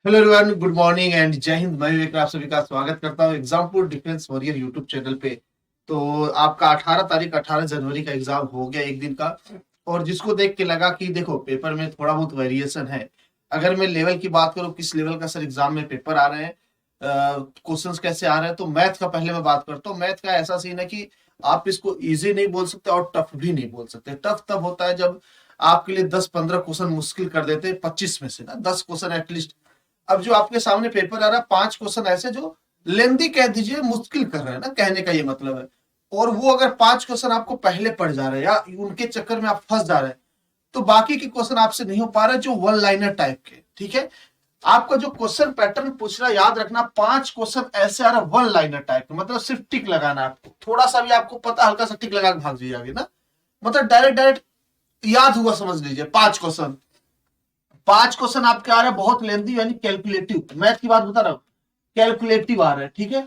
Hello everyone, good morning and जय हिंद। मैं विवेक, आप सभी का स्वागत करता हूं Exampur defence warrior YouTube channel पे। तो आपका 18 तारीख 18 जनवरी का एग्जाम हो गया एक दिन का। और जिसको देख के लगा कि देखो पेपर में थोड़ा बहुत वेरिएशन है। अगर मैं लेवल की बात करूं, किस लेवल का सर एग्जाम में पेपर आ रहे हैं, क्वेश्चंस कैसे आ रहे हैं, तो मैथ का पहले मैं बात करता हूँ। मैथ का ऐसा सीन है कि आप इसको इजी नहीं बोल सकते और टफ भी नहीं बोल सकते। टफ तब होता है जब आपके लिए 10-15 क्वेश्चन मुश्किल कर देते हैं, 25 में से ना 10 क्वेश्चन एटलीस्ट। अब जो आपके सामने पेपर आ रहा है, 5 क्वेश्चन ऐसे जो लेंदी कह दीजिए, मुश्किल कर रहे हैं ना, कहने का ये मतलब है। और वो अगर 5 क्वेश्चन आपको पहले पड़ जा रहे हैं या उनके चक्कर में आप फंस जा रहे हैं, तो बाकी के क्वेश्चन आपसे नहीं हो पा रहे जो वन लाइनर टाइप के। ठीक है, आपका जो क्वेश्चन पैटर्न पूछ रहा है, याद रखना 5 क्वेश्चन ऐसे आ रहा है वन लाइनर टाइप के, मतलब सिर्फ टिक लगाना है आपको। थोड़ा सा भी आपको पता, हल्का सा टिक लगा के भाग जाइए ना, मतलब डायरेक्ट डायरेक्ट याद हुआ समझ लीजिए। 5 क्वेश्चन आपके आ रहे हैं बहुत लेंथी, यानी कैलकुलेटिव। मैथ की बात बता रहा हूं, कैलकुलेटिव आ रहा है। ठीक है,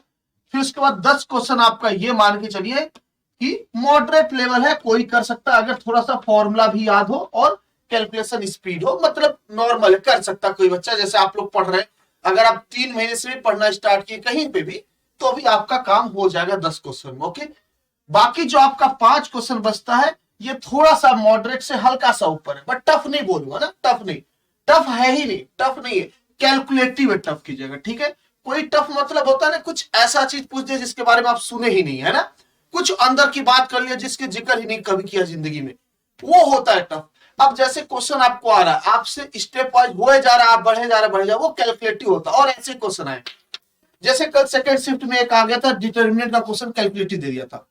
फिर उसके बाद 10 क्वेश्चन आपका ये मान के चलिए कि मॉडरेट लेवल है, कोई कर सकता है, अगर थोड़ा सा फॉर्मूला भी याद हो और कैलकुलेशन स्पीड हो, मतलब नॉर्मल कर सकता कोई बच्चा। जैसे आप लोग पढ़ रहे हैं, अगर आप 3 महीने से भी पढ़ना स्टार्ट किए कहीं पे भी, तो अभी आपका काम हो जाएगा 10 क्वेश्चन में। ओके, बाकी जो आपका 5 क्वेश्चन बचता है, ये थोड़ा सा मॉडरेट से हल्का सा ऊपर है, बट टफ नहीं बोलूंगा ना, टफ नहीं, टफ है ही नहीं, टफ नहीं है, कैलकुलेटिव है टफ की जगह। ठीक है, कोई टफ मतलब होता है ना, कुछ ऐसा चीज पूछ दे जिसके बारे में आप सुने ही नहीं है ना, कुछ अंदर की बात कर लिया जिसके जिक्र ही नहीं कभी किया जिंदगी में, वो होता है टफ। अब जैसे क्वेश्चन आपको आ रहा है, आपसे स्टेप वाइज हो जा रहा है, आप बढ़े जा रहे बढ़े जा, वो कैलकुलेटिव होता है। और ऐसे क्वेश्चन आए, जैसे कल सेकंड शिफ्ट में एक आ गया था, डिटर्मिनेंट का क्वेश्चन कैलकुलेटिव दे दिया था।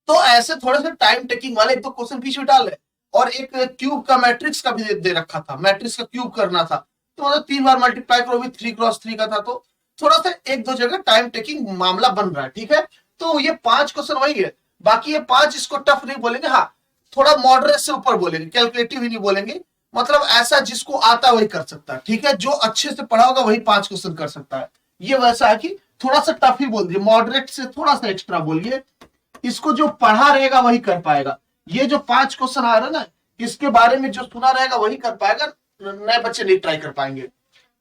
तो ऐसे थोड़े से टाइम टेकिंग वाले एक दो क्वेश्चन बीच में डाल रहे, और एक क्यूब का मैट्रिक्स का भी दे रखा था, मैट्रिक्स का क्यूब करना था, तो मतलब 3 बार मल्टीप्लाई करो, भी 3x3 का था। तो थोड़ा सा एक दो जगह टाइम टेकिंग मामला बन रहा है। ठीक है, तो ये 5 क्वेश्चन वही है। बाकी ये 5 इसको टफ नहीं बोलेंगे, हाँ थोड़ा मॉडरेट से ऊपर बोलेंगे, कैलकुलेटिव ही नहीं बोलेंगे, मतलब ऐसा जिसको आता है वही कर सकता है। ठीक है, जो अच्छे से पढ़ा होगा वही 5 क्वेश्चन कर सकता है। ये वैसा है कि थोड़ा सा टफ ही बोल दिए, मॉडरेट से थोड़ा सा एक्स्ट्रा बोलिए, इसको जो पढ़ा रहेगा वही कर पाएगा। ये जो 5 क्वेश्चन आ रहा है ना, इसके बारे में जो सुना रहेगा वही कर पाएगा, नए बच्चे नहीं ट्राई कर पाएंगे।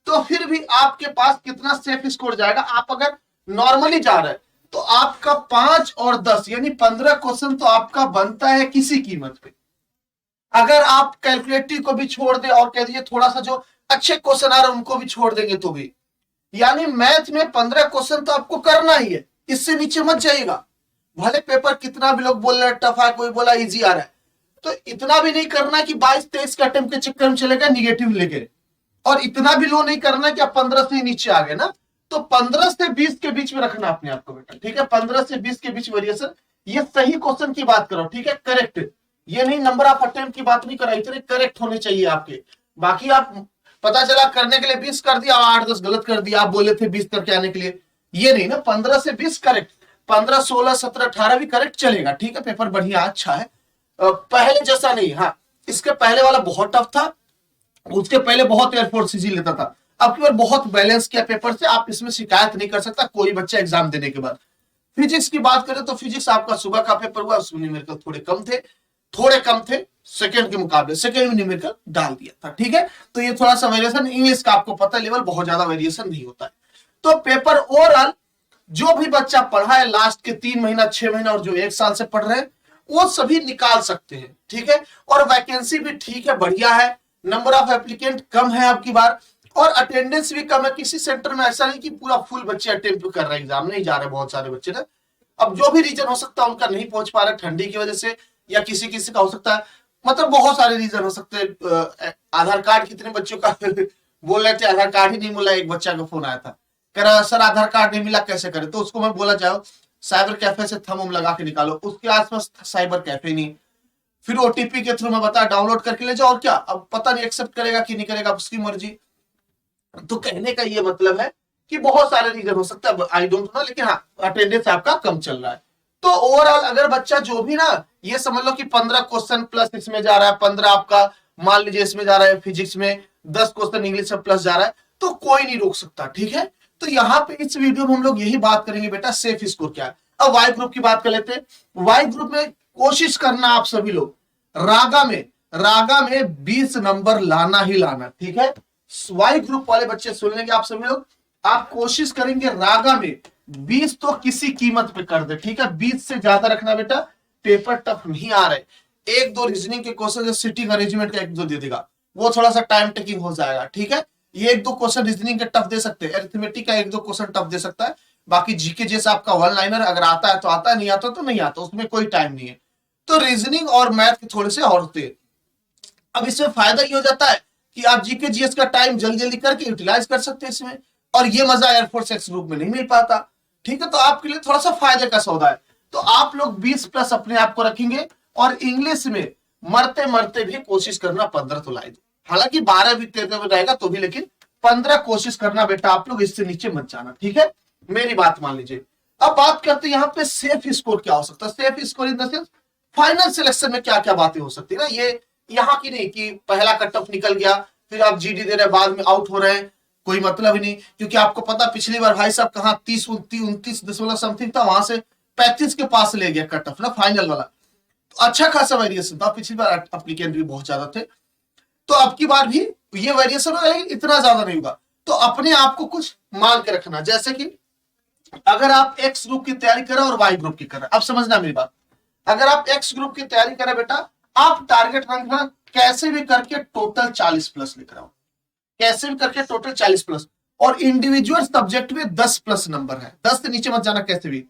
तो फिर भी आपके पास कितना सेफ स्कोर जाएगा, आप अगर नॉर्मली जा रहे हैं तो आपका 5 और 10 यानी 15 क्वेश्चन तो आपका बनता है किसी कीमत पे। अगर आप कैलकुलेटिव को भी छोड़ दे और कह दीजिए थोड़ा सा जो अच्छे क्वेश्चन आ रहे हैं उनको भी छोड़ देंगे तो भी, यानी मैथ में 15 क्वेश्चन तो आपको करना ही है, इससे नीचे मत जाइएगा। भले पेपर कितना भी लोग बोल रहे हैं टफ है, कोई बोला इजी आ रहा है, तो इतना भी नहीं करना कि 22-23 के अटेम्प्ट के चक्कर में चलेगा निगेटिव लेके, और इतना भी लो नहीं करना कि आप 15 से नीचे आ गए ना। तो 15 से 20 के बीच में रखना अपने आप को बेटा। ठीक है, 15 से 20 के बीच वेरिएशन, ये सही क्वेश्चन की बात करो। ठीक है, करेक्ट, ये नहीं नंबर ऑफ अटेम्प्ट की बात नहीं करा, इतने करेक्ट होने चाहिए आपके। बाकी आप पता चला करने के लिए 20 कर दिया और 8-10 गलत कर दिया, आप बोले थे 20 करके आने के लिए, ये नहीं ना। 15 से 20 करेक्ट, 15, 16, 17, 18 भी करेक्ट चलेगा। ठीक है, पेपर बढ़िया अच्छा है, पहले जैसा नहीं। हाँ, इसके पहले वाला बहुत टफ था, उसके पहले बहुत एयरफोर्स इजी लेता था, अब की बार बहुत बैलेंस किया पेपर से, आप इसमें शिकायत नहीं कर सकता कोई बच्चा एग्जाम देने के बाद। फिजिक्स की बात करें तो फिजिक्स आपका सुबह का पेपर हुआ, उसमें न्यूमेरिकल थोड़े कम थे सेकंड के मुकाबले, सेकंड में न्यूमेरिकल डाल दिया था। ठीक है, तो ये थोड़ा सा वेरिएशन, इंग्लिश का आपको पता लेवल बहुत ज्यादा वेरिएशन नहीं होता है। तो पेपर ओवरऑल जो भी बच्चा पढ़ा है लास्ट के 3 महीना 6 महीना और जो 1 साल से पढ़ रहे हैं, वो सभी निकाल सकते हैं। ठीक है, और वैकेंसी भी ठीक है, बढ़िया है, नंबर ऑफ एप्लीकेंट कम है आपकी बार, और अटेंडेंस भी कम है। किसी सेंटर में ऐसा नहीं कि पूरा फुल बच्चे अटेम्प्ट कर रहे हैं, एग्जाम नहीं जा रहे बहुत सारे बच्चे ना। अब जो भी रीजन हो सकता है उनका नहीं पहुंच पा रहा, ठंडी की वजह से, या किसी किसी का हो सकता है, मतलब बहुत सारे रीजन हो सकते हैं। आधार कार्ड कितने बच्चों का बोल रहे थे आधार कार्ड ही नहीं मिला, एक बच्चा का फोन आया था, कह रहा सर आधार कार्ड नहीं मिला कैसे करे, तो उसको मैं बोला जाओ साइबर कैफे से थंब लगा के निकालो, उसके आसपास साइबर कैफे नहीं, फिर ओटीपी के थ्रू मैं बता डाउनलोड करके ले जाओ, और क्या अब पता नहीं एक्सेप्ट करेगा कि नहीं करेगा, उसकी मर्जी। तो कहने का ये मतलब है कि बहुत सारे रीजन हो सकता है, आई डोंट नो, लेकिन हाँ अटेंडेंस आपका कम चल रहा है। तो ओवरऑल अगर बच्चा जो भी ना, ये समझ लो कि 15 क्वेश्चन प्लस इसमें जा रहा है, 15 आपका मान लीजिए इसमें जा रहा है फिजिक्स में, 10 क्वेश्चन इंग्लिश में प्लस जा रहा है, तो कोई नहीं रोक सकता। ठीक है, तो यहाँ पे इस वीडियो में हम लोग यही बात करेंगे बेटा, सेफ स्कोर क्या है। अब वाई ग्रुप की बात कर लेते हैं। वाई ग्रुप में कोशिश करना आप सभी लोग, रागा में 20 नंबर लाना ही लाना। ठीक है, वाई ग्रुप वाले बच्चे सुन लेंगे आप सभी लोग, आप कोशिश करेंगे रागा में 20 तो किसी कीमत पे कर दे, ठीक है, 20 से ज्यादा रखना बेटा, पेपर टफ नहीं आ रहे। एक दो रीजनिंग के क्वेश्चन जो सिटिंग अरेंजमेंट का एक दो दे देगा, वो थोड़ा सा टाइम टेकिंग हो जाएगा, ठीक है। ये एक दो क्वेश्चन रीजनिंग के टफ दे सकते हैं, अरिथमेटिक का एक दो क्वेश्चन टफ दे सकता है, बाकी जीके जैसा आपका वन लाइनर अगर आता है तो आता है, नहीं आता तो नहीं आता, उसमें कोई टाइम नहीं है। तो रीजनिंग और मैथ के थोड़े से और होते हैं। अब इसमें फायदा ये हो जाता है कि आप जीके जीएस का टाइम जल्दी जल्दी करके यूटिलाइज कर सकते हैं इसमें, और ये मजा एयरफोर्स एक्स ग्रुप में नहीं मिल पाता, ठीक है। तो आपके लिए थोड़ा सा फायदे का सौदा है। तो आप लोग 20 प्लस अपने आप को रखेंगे, और इंग्लिश में मरते मरते भी कोशिश करना 15 तो लाई दो, हालांकि 12 भी तेरे में रहेगा तो भी, लेकिन 15 कोशिश करना बेटा आप लोग, इससे नीचे मत जाना, ठीक है, मेरी बात मान लीजिए। अब बात करते हैं यहाँ पे सेफ स्कोर क्या हो सकता है। Safe score in the sense final selection में क्या क्या बातें हो सकती है ना, ये यहाँ की नहीं कि पहला कट ऑफ निकल गया फिर आप जीडी दे रहे हैं बाद में आउट हो रहे हैं, कोई मतलब ही नहीं, क्योंकि आपको पता पिछली बार भाई साहब कहाँ 30-29 समथिंग था, वहां से 35 के पास ले गया कट ऑफ ना फाइनल वाला, तो अच्छा खासा वेरिएशन था। पिछली बार एप्लीकेंट भी बहुत ज्यादा थे, तो अब की बार भी ये वेरिएशन होगा, लेकिन इतना ज्यादा नहीं होगा। तो अपने आप को कुछ मान के रखना, जैसे कि अगर आप एक्स ग्रुप की तैयारी करें और वाई ग्रुप की करें, अब समझना मेरी बात, अगर आप एक्स ग्रुप की तैयारी करें बेटा, आप टारगेट रखना कैसे भी करके टोटल 40 प्लस लेकर आओ, कैसे भी करके टोटल 40 प्लस, और इंडिविजुअल सब्जेक्ट में 10 प्लस नंबर है, 10 से नीचे मत जाना कैसे भी,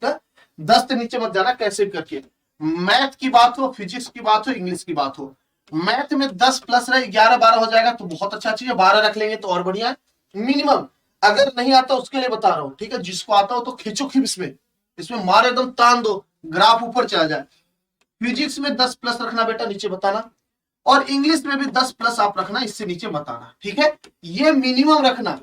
10 से नीचे मत जाना कैसे भी करके। मैथ की बात हो, फिजिक्स की बात हो, इंग्लिश की बात हो, मैथ में 10 प्लस रहे, 11-12 हो जाएगा तो बहुत अच्छा चीज है, 12 रख लेंगे तो और बढ़िया है। मिनिमम अगर नहीं आता उसके लिए बता रहा हूं, ठीक है, जिसको आता हो तो खींचो खींच इसमें मार एकदम तान दो, ग्राफ ऊपर चला जाए। फिजिक्स में 10 प्लस रखना बेटा, नीचे बताना, और इंग्लिश में भी 10 प्लस आप रखना, इससे नीचे मत आना, ठीक है, ये मिनिमम रखना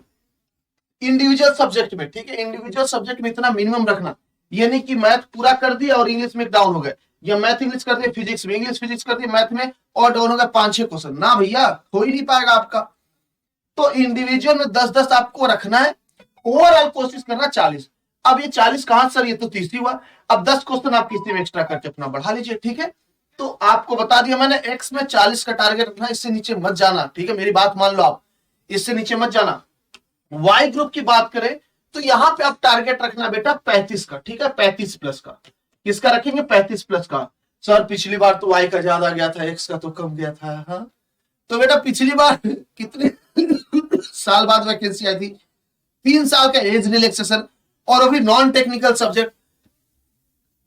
इंडिविजुअल सब्जेक्ट में, ठीक है, इंडिविजुअल सब्जेक्ट में इतना मिनिमम रखना, ये नहीं कि मैथ पूरा कर दिया और इंग्लिश में डाउन हो गए, या मैथ इंग्लिश कर दिया फिजिक्स में, इंग्लिश फिजिक्स कर दिया मैथ में और डाउन हो गया 5-6 क्वेश्चन, ना भैया हो ही नहीं पाएगा आपका। तो इंडिविजुअल में 10-10 आपको रखना है, ओवरऑल कोशिश करना 40। अब ये 40 कहां सर, ये तो 30 हुआ, अब 10 क्वेश्चन आप किसी में एक्स्ट्रा करके अपना बढ़ा लीजिए, ठीक है। तो आपको बता दिया मैंने, एक्स में 40 का टारगेट रखना, इससे नीचे मत जाना, ठीक है, मेरी बात मान लो आप, इससे नीचे मत जाना। वाई ग्रुप की बात करें तो यहां पे आप टारगेट रखना बेटा 35 का, ठीक है, 35 प्लस का, किसका रखेंगे, 35 प्लस का। सर पिछली बार तो वाई का ज्यादा गया था, एक्स का तो कम गया था, हाँ तो बेटा पिछली बार कितने साल बाद वैकेंसी आई थी, 3 साल का एज रिलैक्सेशन, और अभी नॉन टेक्निकल सब्जेक्ट,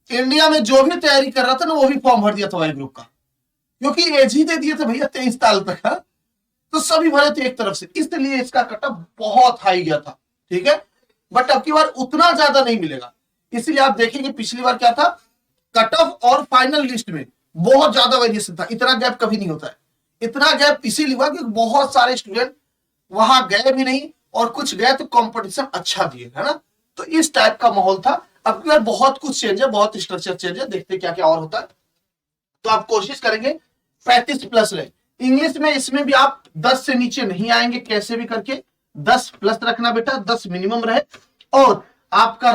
इंडिया में जो भी तैयारी कर रहा था ना वो भी फॉर्म भर दिया था वाई ग्रुप का, क्योंकि एज ही दे दिए थे भैया 23 साल तक, हा? तो सभी भरे थे एक तरफ से, इसलिए इसका कटअप बहुत हाई गया था, ठीक है, बट अब की बार उतना ज्यादा नहीं मिलेगा। इसलिए आप देखेंगे पिछली बार क्या था, कट ऑफ और फाइनल लिस्ट में बहुत ज्यादा वेरिएशन था, इतना गैप कभी नहीं होता है। इतना गैप इसीलिए हुआ कि बहुत सारे स्टूडेंट वहां गए भी नहीं, और कुछ गए तो कंपटीशन अच्छा दिए, है ना, तो इस टाइप का माहौल था। अब की बार बहुत कुछ चेंज है, बहुत स्ट्रक्चर चेंज है, देखते क्या क्या और होता है। तो आप कोशिश करेंगे 35 प्लस रहे। इंग्लिश में इसमें भी आप 10 से नीचे नहीं आएंगे, कैसे भी करके 10 प्लस रखना बेटा, 10 मिनिमम रहे। और आपका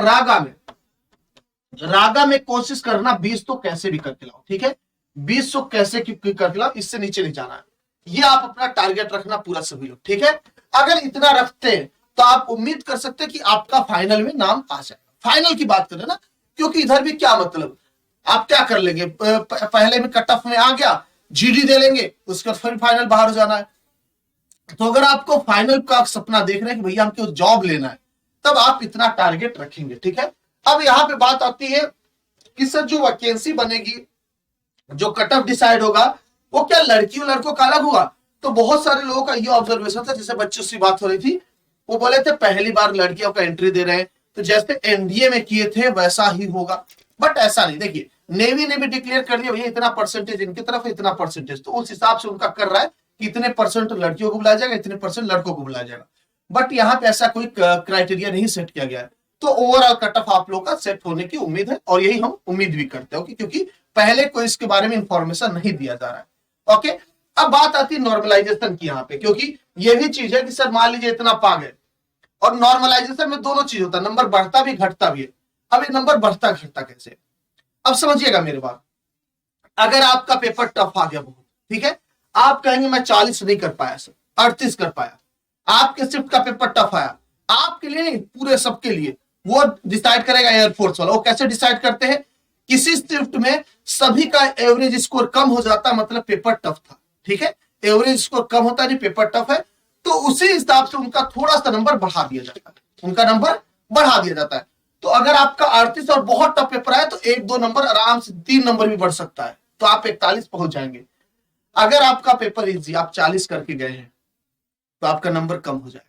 रागा में कोशिश करना 20 तो कैसे भी करके लाओ, ठीक है, 20 तो कैसे करके लाओ, इससे नीचे नहीं जाना है, ये आप अपना टारगेट रखना पूरा सभी लोग, ठीक है। अगर इतना रखते हैं तो आप उम्मीद कर सकते हैं कि आपका फाइनल में नाम आ जाएगा। फाइनल की बात करें ना, क्योंकि इधर भी क्या मतलब, आप क्या कर लेंगे, पहले में कट ऑफ में आ गया, जीडी दे लेंगे, उसका फिर फाइनल बाहर हो जाना है। तो अगर आपको फाइनल का सपना देख रहे हैं कि भैया हमको जॉब लेना है, तब आप इतना टारगेट रखेंगे, ठीक है। अब यहां पे बात आती है कि सर जो वैकेंसी बनेगी, जो कट ऑफ डिसाइड होगा, वो क्या लड़की और लड़कों का अलग हुआ। तो बहुत सारे लोगों का ये ऑब्जर्वेशन था, जैसे बच्चों से बात हो रही थी, वो बोले थे पहली बार लड़कियों का एंट्री दे रहे हैं, तो जैसे एनडीए में किए थे वैसा ही होगा, बट ऐसा नहीं। देखिए नेवी ने भी डिक्लेयर कर दिया भैया इतना परसेंटेज इनकी तरफ, इतना परसेंटेज, तो उस हिसाब से उनका कर रहा है कि इतने परसेंट लड़कियों को बुलाया जाएगा, इतने परसेंट लड़कों को बुलाया जाएगा, बट यहाँ पे ऐसा कोई क्राइटेरिया नहीं सेट किया गया है। तो ओवरऑल कट ऑफ आप लोग का सेट होने की उम्मीद है, और यही हम उम्मीद भी करते हैं, क्योंकि पहले कोई इसके बारे में इंफॉर्मेशन नहीं दिया जा रहा है। ओके, अब बात आती है नॉर्मलाइजेशन की यहाँ पे, क्योंकि ये भी चीज है कि सर मान लीजिए इतना पा गए, और नॉर्मलाइजेशन में दोनों चीज होता है, नंबर बढ़ता भी घटता भी है। अब ये नंबर बढ़ता घटता कैसे, अब समझिएगा मेरी बात। अगर आपका पेपर टफ आ गया बहुत, ठीक है, आप कहेंगे मैं 40 नहीं कर पाया सर, 38 कर पाया, आपके शिफ्ट का पेपर टफ आया, आपके लिए नहीं पूरे सबके लिए, वो डिसाइड करेगा एयरफोर्स वाला। वो कैसे डिसाइड करते हैं, किसी शिफ्ट में सभी का एवरेज स्कोर कम हो जाता है, मतलब पेपर टफ था, ठीक है, एवरेज स्कोर कम होता है, नहीं पेपर टफ है, तो उसी हिसाब से उनका थोड़ा सा नंबर बढ़ा दिया जाता है, उनका नंबर बढ़ा दिया जाता है। तो अगर आपका 38 और बहुत टफ पेपर आए तो 1-2 नंबर आराम से 3 नंबर भी बढ़ सकता है, तो आप 41 पहुंच जाएंगे। अगर आपका पेपर इजी, आप 40 करके गए हैं, तो आपका नंबर कम हो जाएगा।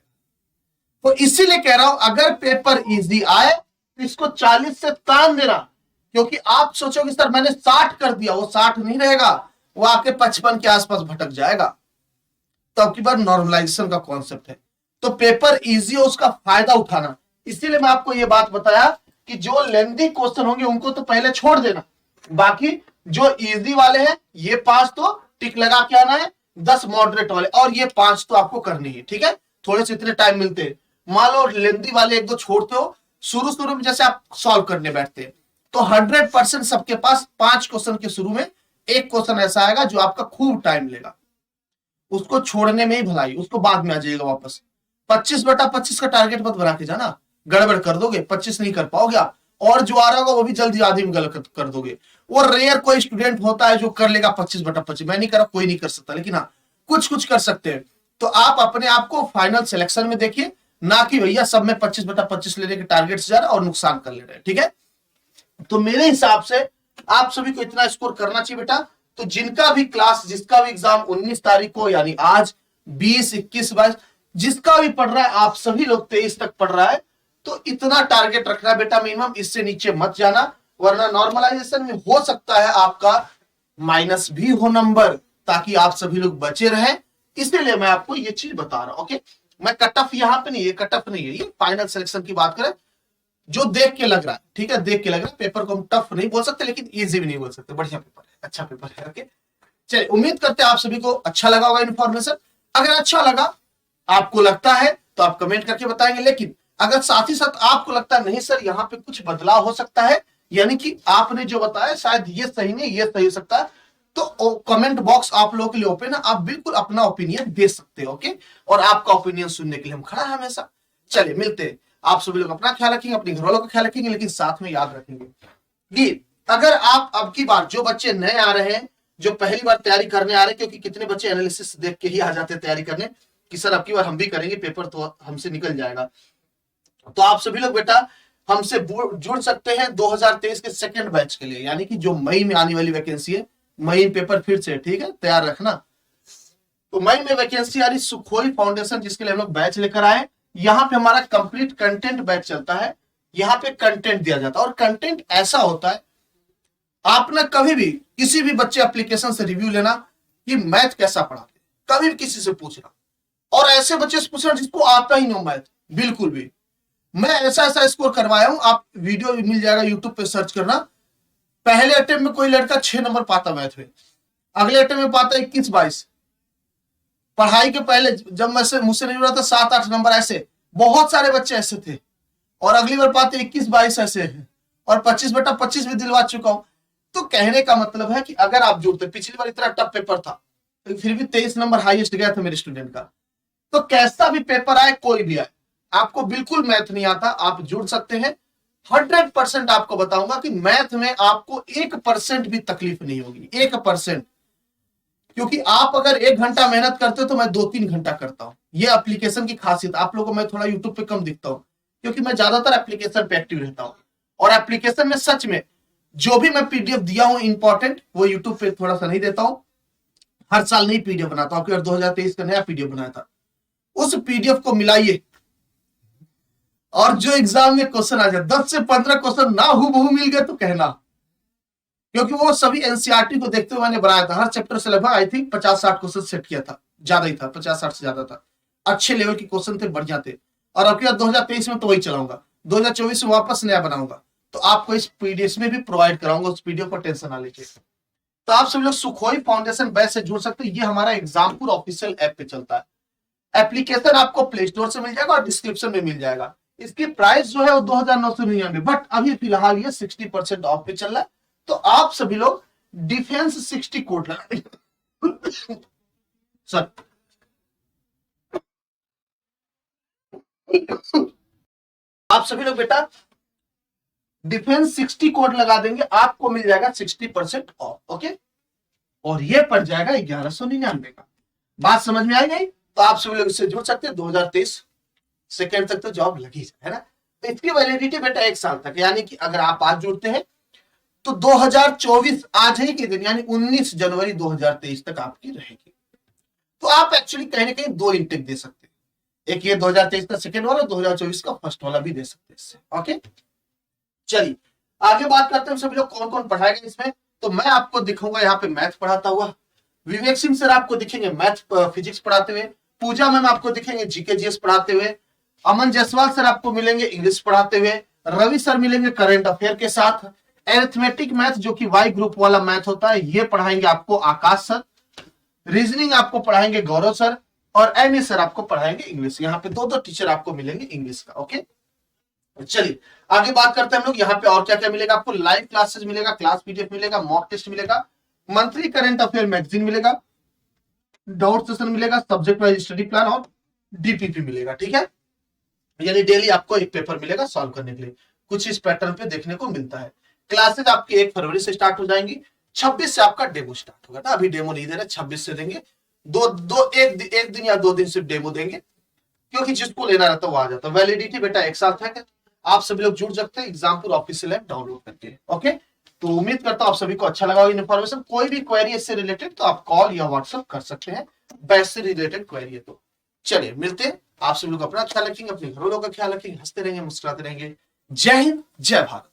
तो इसीलिए कह रहा हूं, अगर पेपर इजी आए तो इसको 40 से तान देना, क्योंकि आप सोचोगे सर मैंने 60 कर दिया, वो 60 नहीं रहेगा, वो आके 55 के आसपास भटक जाएगा। तो अब की बार नॉर्मलाइजेशन का कॉन्सेप्ट है, तो पेपर इजी हो उसका फायदा उठाना। इसीलिए मैं आपको ये बात बताया कि जो लेंथी क्वेश्चन होंगे उनको तो पहले छोड़ देना, बाकी जो इजी वाले हैं ये 5 तो टिक लगा के आना है, 10 मॉडरेट वाले, और ये 5 तो आपको करनी है, ठीक है। थोड़े से इतने टाइम मिलते हैं, मान लो लेंथी वाले 1-2 छोड़ते हो, शुरू शुरू में जैसे आप सॉल्व करने बैठते हैं तो 100% सबके पास 5 क्वेश्चन के शुरू में एक क्वेश्चन ऐसा आएगा जो आपका खूब टाइम लेगा, उसको छोड़ने में ही भलाई, उसको बाद में आ जाएगा वापस। 25/25 का टारगेट मत बना के जाना, गड़बड़ कर दोगे, 25 नहीं कर पाओगे आप, और जो आ रहा होगा वो भी जल्दी आधी में गलत कर दोगे। वो रेयर कोई स्टूडेंट होता है जो कर लेगा 25/25, मैं नहीं करा, कोई नहीं कर सकता, लेकिन हाँ कुछ कुछ कर सकते हैं। तो आप अपने आप को फाइनल सिलेक्शन में देखिए, ना कि भैया सब में 25/25 लेने के टारगेट से जा रहा और नुकसान कर ले रहे हैं, ठीक है। तो मेरे हिसाब से आप सभी को इतना स्कोर करना चाहिए बेटा। तो जिनका भी क्लास, जिसका भी एग्जाम 19 तारीख को, यानी आज 20, 21, 22, जिसका भी पढ़ रहा है, आप सभी लोग 23 तक पढ़ रहा है, तो इतना टारगेट रखना बेटा मिनिमम, इससे नीचे मत जाना, वरना नॉर्मलाइजेशन में हो सकता है आपका माइनस भी हो नंबर, ताकि आप सभी लोग बचे रहें। इसलिए मैं आपको ये चीज बता रहा हूं, ओके। मैं कट ऑफ यहां पे नहीं है, कट ऑफ नहीं है, ये फाइनल सिलेक्शन की बात करें, जो देख के लग रहा है, ठीक है, देख के लग रहा है। पेपर को हम टफ नहीं बोल सकते, लेकिन इजी भी नहीं बोल सकते, बढ़िया पेपर है, अच्छा पेपर है, ओके। चलिए, उम्मीद करते हैं आप सभी को अच्छा लगा होगा इन्फॉर्मेशन। अगर अच्छा लगा, आपको लगता है, तो आप कमेंट करके बताएंगे, लेकिन अगर साथ ही साथ आपको लगता है नहीं सर यहाँ पे कुछ बदलाव हो सकता है, यानी कि आपने जो बताया शायद ये सही नहीं, ये सही हो सकता है, तो कमेंट बॉक्स आप लोगों के लिए ओपन है, आप बिल्कुल अपना ओपिनियन दे सकते हो, ओके। और आपका ओपिनियन सुनने के लिए हम खड़ा है हमेशा। चलिए मिलते हैं, आप सभी लोग अपना ख्याल रखेंगे, अपने घर वालों का ख्याल रखेंगे, लेकिन साथ में याद रखेंगे कि अगर आप अब की बार, जो बच्चे नए आ रहे हैं, जो पहली बार तैयारी करने आ रहे हैं, क्योंकि कितने बच्चे एनालिसिस देख के ही आ जाते हैं तैयारी करने कि सर अब की बार हम भी करेंगे, पेपर तो हमसे निकल जाएगा, तो आप सभी लोग बेटा हमसे जुड़ सकते हैं 2023 के सेकंड बैच के लिए, यानी कि जो मई में आने वाली वैकेंसी है, मई पेपर फिर से, ठीक है, तैयार रखना। तो मई में वैकेंसी आ रही सुखोई फाउंडेशन, जिसके लिए हम लोग बैच लेकर आए। यहाँ पे हमारा कंप्लीट कंटेंट बैच चलता है, यहाँ पे कंटेंट दिया जाता है, और कंटेंट ऐसा होता है, आप ना कभी भी किसी भी बच्चे एप्लीकेशन से रिव्यू लेना कि मैथ कैसा पढ़ाते, कभी भी किसी से पूछना, और ऐसे बच्चे से पूछना जिसको आता ही नहीं मैथ बिल्कुल भी। मैं ऐसा ऐसा स्कोर करवाया हूं, आप वीडियो भी मिल जाएगा, यूट्यूब पे सर्च करना। पहले अटेम्प्ट में कोई लड़का 6 नंबर पाता मैथ में, अगले अटेम्प्ट में पाता 21-22, पढ़ाई के पहले जब मैं मुझसे नहीं रहा था 7-8 नंबर, ऐसे बहुत सारे बच्चे ऐसे थे, और अगली बार पाते 21-22 ऐसे हैं, और 25/25 भी दिलवा चुका हूं। तो कहने का मतलब है कि अगर आप जुड़ते, पिछली बार इतना टफ पेपर था, तो फिर भी 23 नंबर हाईएस्ट गया था मेरे स्टूडेंट का। तो कैसा भी पेपर आए, कोई भी आए, आपको बिल्कुल मैथ नहीं आता, आप जुड़ सकते हैं। 100% आपको बताऊंगा कि मैथ में आपको 1% भी तकलीफ नहीं होगी, 1%, क्योंकि आप अगर 1 घंटा मेहनत करते हो तो मैं 2-3 घंटा करता हूं। ये एप्लीकेशन की खासियत, आप लोगों को मैं थोड़ा यूट्यूब पे कम दिखता हूं, क्योंकि मैं ज्यादातर एप्लीकेशन पे एक्टिव रहता हूं, और एप्लीकेशन में सच में जो भी मैं पीडीएफ दिया हूं इंपॉर्टेंट, वो यूट्यूब पे थोड़ा सा नहीं देता हूं। हर साल नई पीडीएफ बनाता हूं, 2023 का नया पीडीएफ बनाया था, उस पीडीएफ को मिलाइए, और जो एग्जाम में क्वेश्चन आ जाए 10 से 15 क्वेश्चन ना हूबहू मिल गए तो कहना, क्योंकि वो सभी एनसीईआरटी को देखते हुए मैंने बनाया था। हर चैप्टर से लगभग आई थिंक 50-60 क्वेश्चन सेट किया था, ज्यादा ही था, 50-60 से ज्यादा था, अच्छे लेवल के क्वेश्चन थे, बढ़िया थे। और अब 2023 में तो वही चलाऊंगा, 2024 में वापस नया बनाऊंगा, तो आपको इस पीडीएफ में भी प्रोवाइड कराऊंगा, उस पीडीएफ पर टेंशन ना लीजिए। तो आप सभी लोग सुखोई फाउंडेशन बैच से जुड़ सकते हैं, ये हमारा एग्जामपुर ऑफिशियल ऐप पे चलता है। एप्लीकेशन आपको प्ले स्टोर से मिल जाएगा और डिस्क्रिप्शन में मिल जाएगा। इसकी प्राइस जो है वो 2,999, बट अभी फिलहाल ये 60% ऑफ पे चल रहा है। तो आप सभी लोग डिफेंस 60 कोड लगा सर आप सभी लोग बेटा डिफेंस 60 कोड लगा देंगे, आपको मिल जाएगा 60% ऑफ। ओके, और ये पड़ जाएगा 1199 का। बात समझ में आई गई? तो आप सभी लोग इससे जुड़ सकते हैं। 2023 सेकेंड तक तो जॉब लगी है ना। तो इसकी वैलिडिटी बेटा 1 साल तक, यानी कि अगर आप आज जुड़ते हैं तो 2024 आज ही के दिन यानी 19 जनवरी 2023 तक आपकी रहेगी। तो आप एक्चुअली कहीं ना कहीं 2 इंटेक दे सकते हैं, एक ये 2023 का सेकेंड वाला, 2024 का फर्स्ट वाला भी दे सकते हैं इससे। ओके, चलिए आगे बात करते हैं सभी लोग कौन कौन पढ़ाएगा इसमें। तो मैं आपको दिखाऊंगा यहाँ पे मैथ पढ़ाता हुआ, विवेक सिंह सर आपको दिखेंगे मैथ फिजिक्स पढ़ाते हुए, पूजा मैम आपको दिखेंगे जीके जीएस पढ़ाते हुए, अमन जायसवाल सर आपको मिलेंगे इंग्लिश पढ़ाते हुए, रवि सर मिलेंगे करंट अफेयर के साथ, एरिथमेटिक मैथ जो कि वाई ग्रुप वाला मैथ होता है ये पढ़ाएंगे आपको आकाश सर, रीजनिंग आपको पढ़ाएंगे गौरव सर, और एमए सर आपको पढ़ाएंगे इंग्लिश। यहाँ पे 2 टीचर आपको मिलेंगे इंग्लिश का। ओके, चलिए आगे बात करते हैं हम लोग। यहाँ पे और क्या क्या मिलेगा आपको, लाइव क्लासेस मिलेगा, क्लास पीडीएफ मिलेगा, मॉक टेस्ट मिलेगा, मंथली करंट अफेयर मैगजीन मिलेगा, डाउट सेशन मिलेगा, सब्जेक्ट वाइज स्टडी प्लान और डीपीपी मिलेगा। ठीक है, यानी डेली आपको एक पेपर मिलेगा सॉल्व करने के लिए, कुछ इस पैटर्न पे देखने को मिलता है। क्लासेस आपकी 1 फरवरी से स्टार्ट हो जाएंगी, 26 से आपका डेमो स्टार्ट होगा ना। अभी डेमो नहीं दे रहे, 26 से देंगे। एक दिन या 2 दिन सिर्फ डेमो देंगे, क्योंकि जिसको लेना रहता है वो आ जाता है। वैलिडिटी बेटा 1 साल तक है। आप सभी लोग जुड़ सकते हैं एग्जामपुर ऑफिशियल ऐप डाउनलोड करके। ओके, तो उम्मीद करता हूं आप सभी को अच्छा लगा होगा इन्फॉर्मेशन। कोई भी क्वेरी इससे रिलेटेड तो आप कॉल या व्हाट्सएप कर सकते हैं, बैच से रिलेटेड क्वेरी है तो। चलिए मिलते हैं, आप सभी लोग अपना ख्याल रखेंगे, अपने घर वालों का ख्याल रखेंगे, हंसते रहेंगे, मुस्कुराते रहेंगे। जय हिंद, जय भारत।